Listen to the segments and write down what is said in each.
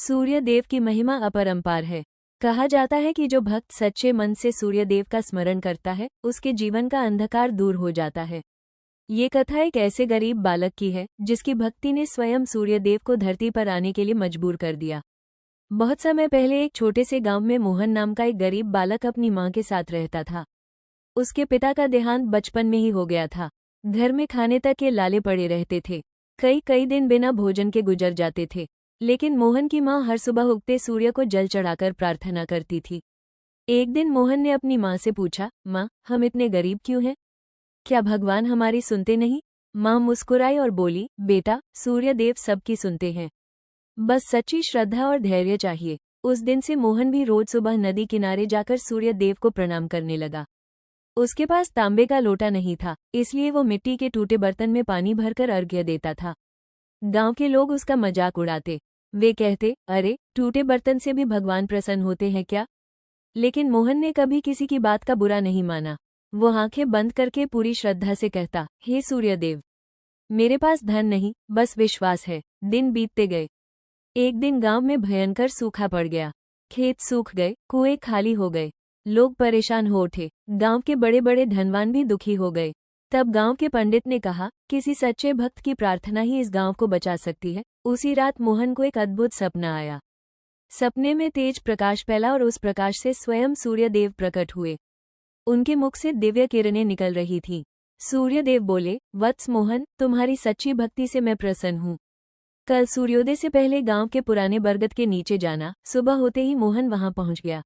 सूर्य देव की महिमा अपरंपार है। कहा जाता है कि जो भक्त सच्चे मन से सूर्य देव का स्मरण करता है, उसके जीवन का अंधकार दूर हो जाता है। ये कथा एक ऐसे गरीब बालक की है जिसकी भक्ति ने स्वयं सूर्य देव को धरती पर आने के लिए मजबूर कर दिया। बहुत समय पहले एक छोटे से गांव में मोहन नाम का एक गरीब बालक अपनी मां के साथ रहता था। उसके पिता का देहांत बचपन में ही हो गया था। घर में खाने तक के लाले पड़े रहते थे। कई कई दिन बिना भोजन के गुजर जाते थे। लेकिन मोहन की मां हर सुबह उगते सूर्य को जल चढ़ाकर प्रार्थना करती थी। एक दिन मोहन ने अपनी मां से पूछा, मां, हम इतने गरीब क्यों हैं? क्या भगवान हमारी सुनते नहीं? मां मुस्कुराई और बोली, बेटा, सूर्य देव सबकी सुनते हैं। बस सच्ची श्रद्धा और धैर्य चाहिए। उस दिन से मोहन भी रोज सुबह नदी किनारे जाकर सूर्य देव को प्रणाम करने लगा। उसके पास तांबे का लोटा नहीं था, इसलिए वो मिट्टी के टूटे बर्तन में पानी भरकर अर्घ्य देता था। गांव के लोग उसका मजाक उड़ाते। वे कहते, अरे, टूटे बर्तन से भी भगवान प्रसन्न होते हैं क्या? लेकिन मोहन ने कभी किसी की बात का बुरा नहीं माना। वो आंखें बंद करके पूरी श्रद्धा से कहता, हे सूर्यदेव, मेरे पास धन नहीं, बस विश्वास है। दिन बीतते गए। एक दिन गांव में भयंकर सूखा पड़ गया। खेत सूख गए, कुएं खाली हो गए। लोग परेशान हो उठे। गांव के बड़े बड़े धनवान भी दुखी हो गए। तब गांव के पंडित ने कहा, किसी सच्चे भक्त की प्रार्थना ही इस गांव को बचा सकती है। उसी रात मोहन को एक अद्भुत सपना आया। सपने में तेज प्रकाश फैला और उस प्रकाश से स्वयं सूर्यदेव प्रकट हुए। उनके मुख से दिव्य किरणें निकल रही थीं। सूर्यदेव बोले, वत्स मोहन, तुम्हारी सच्ची भक्ति से मैं प्रसन्न हूँ। कल सूर्योदय से पहले गांव के पुराने बरगद के नीचे जाना। सुबह होते ही मोहन वहां पहुंच गया।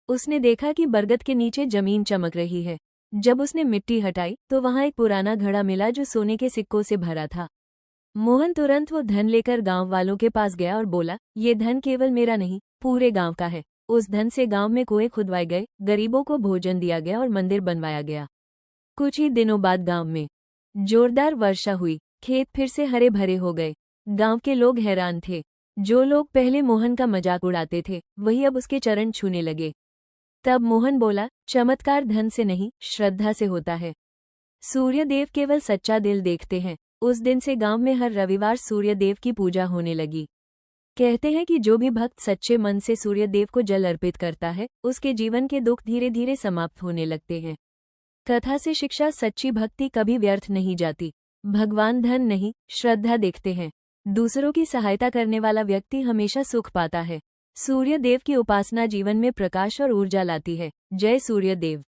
उसने देखा कि बरगद के नीचे जमीन चमक रही है। जब उसने मिट्टी हटाई तो वहां एक पुराना घड़ा मिला जो सोने के सिक्कों से भरा था। मोहन तुरंत वो धन लेकर गांव वालों के पास गया और बोला, ये धन केवल मेरा नहीं, पूरे गांव का है। उस धन से गांव में कुएं खुदवाए गए, गरीबों को भोजन दिया गया और मंदिर बनवाया गया। कुछ ही दिनों बाद गांव में जोरदार वर्षा हुई। खेत फिर से हरे भरे हो गए। गांव के लोग हैरान थे। जो लोग पहले मोहन का मजाक उड़ाते थे, वही अब उसके चरण छूने लगे। तब मोहन बोला, चमत्कार धन से नहीं, श्रद्धा से होता है। सूर्यदेव केवल सच्चा दिल देखते हैं। उस दिन से गांव में हर रविवार सूर्यदेव की पूजा होने लगी। कहते हैं कि जो भी भक्त सच्चे मन से सूर्यदेव को जल अर्पित करता है, उसके जीवन के दुख धीरे धीरे समाप्त होने लगते हैं। कथा से शिक्षा, सच्ची भक्ति कभी व्यर्थ नहीं जाती। भगवान धन नहीं, श्रद्धा देखते हैं। दूसरों की सहायता करने वाला व्यक्ति हमेशा सुख पाता है। सूर्य देव की उपासना जीवन में प्रकाश और ऊर्जा लाती है। जय सूर्य देव।